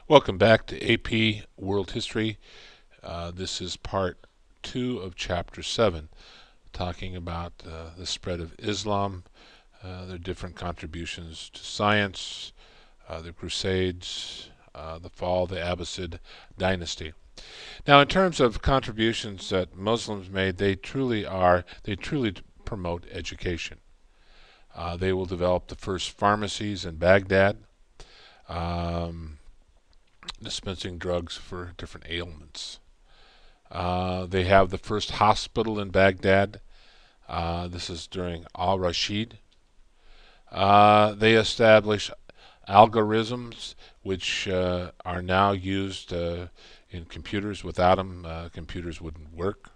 Welcome back to AP World History. This is part 2 of Chapter 7, talking about the spread of Islam, their different contributions to science, the Crusades, the fall of the Abbasid dynasty. Now, in terms of contributions that Muslims made, they truly promote education. They will develop the first pharmacies in Baghdad. Um, Dispensing drugs for different ailments. They have the first hospital in Baghdad. This is during Al Rashid. They establish algorithms which are now used in computers. Without them, computers wouldn't work.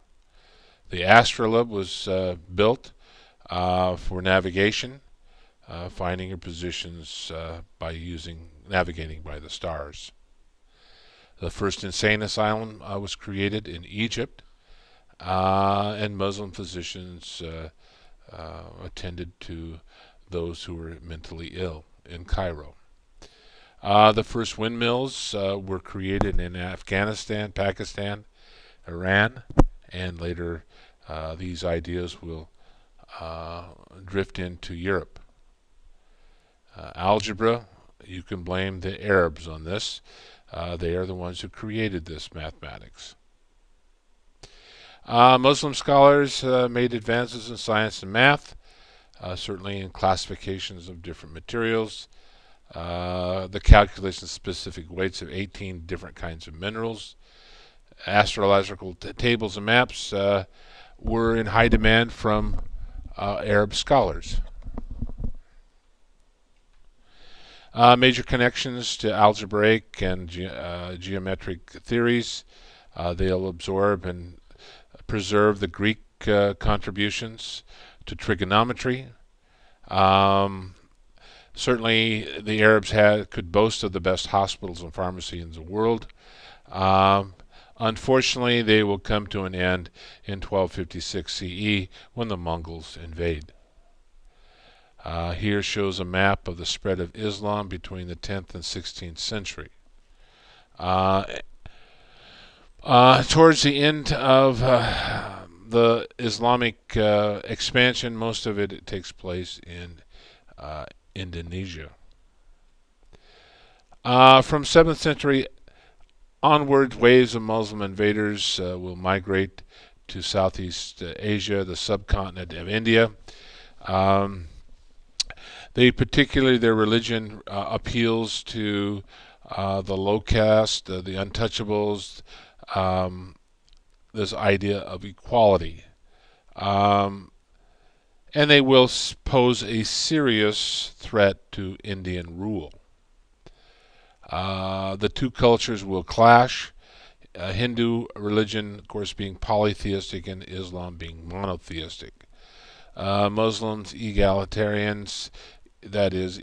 The astrolabe was built for navigation, finding your positions by navigating by the stars. The first insane asylum was created in Egypt, and Muslim physicians attended to those who were mentally ill in Cairo. The first windmills were created in Afghanistan, Pakistan, Iran, and later these ideas will drift into Europe. Algebra, you can blame the Arabs on this. They are the ones who created this mathematics. Muslim scholars made advances in science and math, certainly in classifications of different materials, the calculation of specific weights of 18 different kinds of minerals. Astrological tables and maps were in high demand from Arab scholars. Major connections to algebraic and geometric theories. They'll absorb and preserve the Greek contributions to trigonometry. Certainly, the Arabs could boast of the best hospitals and pharmacy in the world. Unfortunately, they will come to an end in 1256 CE when the Mongols invade. Here shows a map of the spread of Islam between the 10th and 16th century. Towards the end of the Islamic expansion, most of it takes place in Indonesia. From 7th century onward, waves of Muslim invaders will migrate to Southeast Asia, the subcontinent of India. Particularly their religion appeals to the low caste, the untouchables, this idea of equality. And they will pose a serious threat to Indian rule. The two cultures will clash, Hindu religion, of course, being polytheistic and Islam being monotheistic. Muslims, egalitarians, that is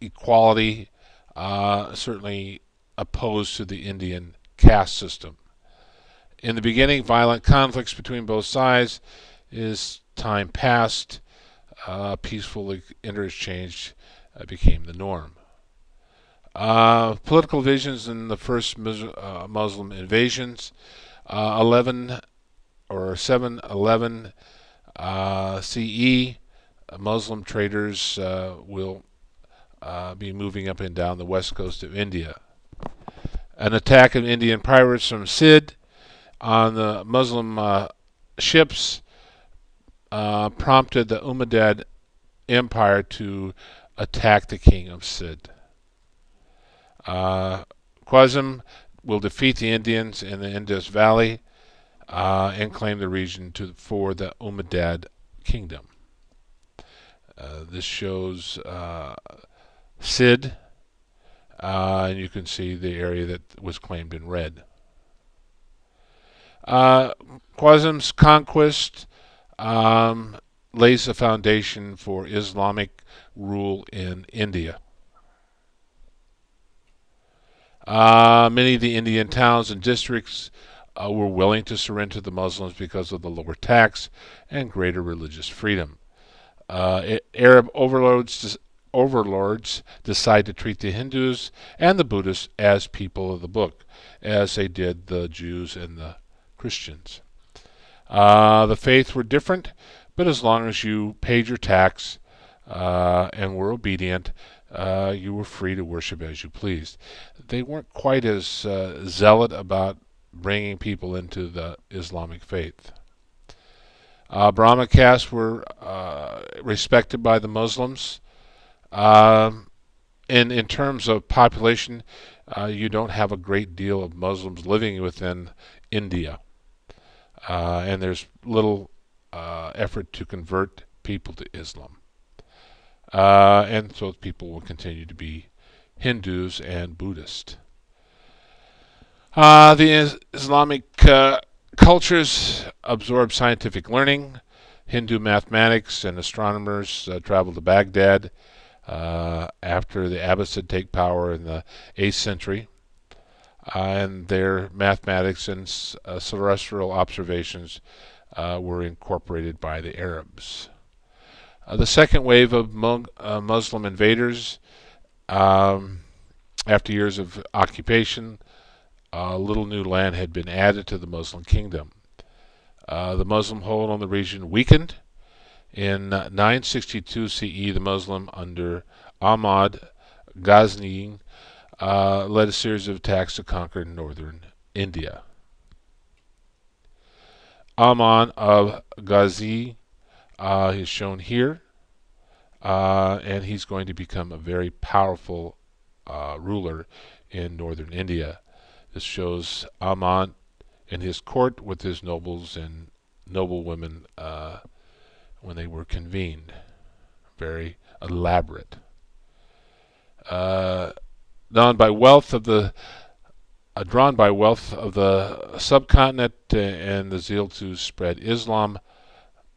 equality, certainly opposed to the Indian caste system. In the beginning, violent conflicts between both sides. As time passed, peaceful interchange became the norm. Political visions in the first Muslim invasions. 711 CE, Muslim traders will be moving up and down the west coast of India. An attack of Indian pirates from Sid on the Muslim ships prompted the Umayyad Empire to attack the king of Sid. Khwarizm will defeat the Indians in the Indus Valley and claim the region for the Umayyad kingdom. This shows Sid, and you can see the area that was claimed in red. Khwarizm's conquest lays the foundation for Islamic rule in India. Many of the Indian towns and districts were willing to surrender to the Muslims because of the lower tax and greater religious freedom. Arab overlords overlords decide to treat the Hindus and the Buddhists as people of the book, as they did the Jews and the Christians. The faiths were different, but as long as you paid your tax and were obedient, you were free to worship as you pleased. They weren't quite as zealot about bringing people into the Islamic faith. Brahmin castes were respected by the Muslims. In terms of population, you don't have a great deal of Muslims living within India, and there's little effort to convert people to Islam. And so people will continue to be Hindus and Buddhists. The Islamic cultures absorbed scientific learning. Hindu mathematics and astronomers traveled to Baghdad after the Abbasids take power in the 8th century. And their mathematics and celestial observations were incorporated by the Arabs. The second wave of Muslim invaders, after years of occupation, little new land had been added to the Muslim kingdom. The Muslim hold on the region weakened. In 962 CE, the Muslim under Ahmad Ghazni led a series of attacks to conquer northern India. Ahmad of Ghazni is shown here, and he's going to become a very powerful ruler in northern India. This shows Ahmad in his court with his nobles and noblewomen when they were convened. Very elaborate. Drawn by wealth of the subcontinent and the zeal to spread Islam,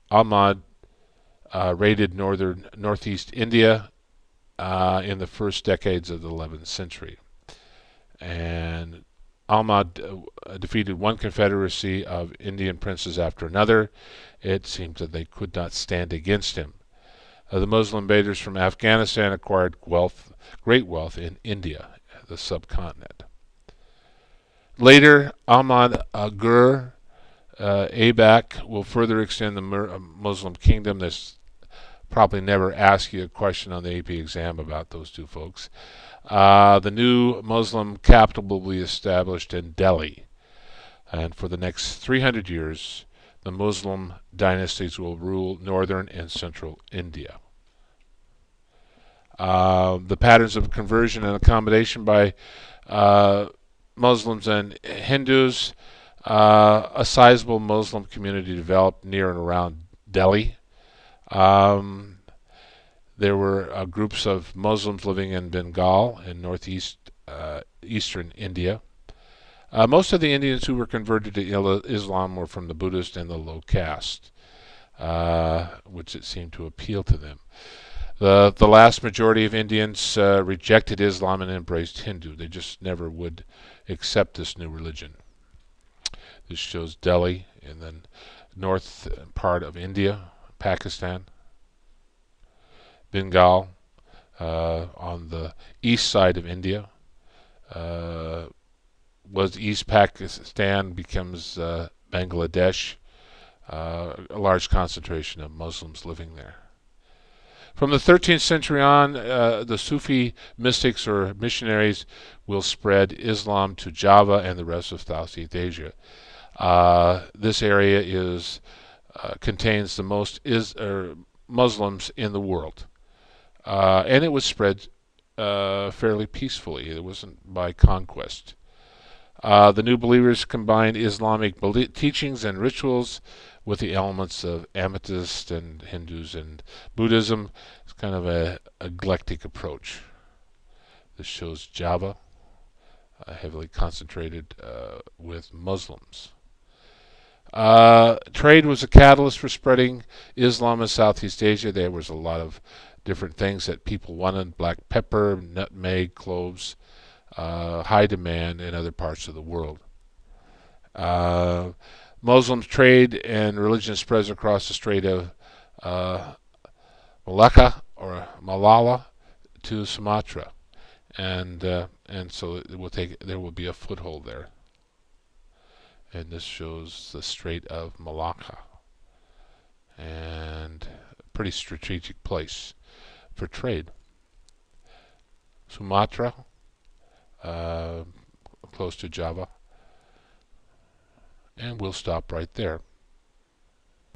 Ahmad raided northeast India in the first decades of the 11th century. And Ahmad defeated one confederacy of Indian princes after another. It seems that they could not stand against him. The Muslim invaders from Afghanistan acquired great wealth in India, the subcontinent. Later, Ahmad Gur Aibak will further extend the Muslim kingdom. This probably never ask you a question on the AP exam about those two folks. The new Muslim capital will be established in Delhi, and for the next 300 years, the Muslim dynasties will rule northern and central India. The patterns of conversion and accommodation by Muslims and Hindus, a sizable Muslim community developed near and around Delhi. There were groups of Muslims living in Bengal in eastern India. Most of the Indians who were converted to Islam were from the Buddhist and the low caste, which it seemed to appeal to them. The last majority of Indians rejected Islam and embraced Hindu. They just never would accept this new religion. This shows Delhi and then north part of India, Pakistan. Bengal on the east side of India. Was East Pakistan becomes Bangladesh, a large concentration of Muslims living there. From the 13th century on, the Sufi mystics or missionaries will spread Islam to Java and the rest of Southeast Asia. This area contains the most Muslims in the world. And it was spread fairly peacefully. It wasn't by conquest. The new believers combined Islamic teachings and rituals with the elements of Amethyst and Hindus and Buddhism. It's kind of an eclectic approach. This shows Java, heavily concentrated with Muslims. Trade was a catalyst for spreading Islam in Southeast Asia. There was a lot of different things that people wanted: black pepper, nutmeg, cloves, high demand in other parts of the world. Muslims trade and religion spreads across the Strait of Malacca or Malala to Sumatra, and so there will be a foothold there. And this shows the Strait of Malacca, and a pretty strategic place for trade. Sumatra, close to Java, and we'll stop right there.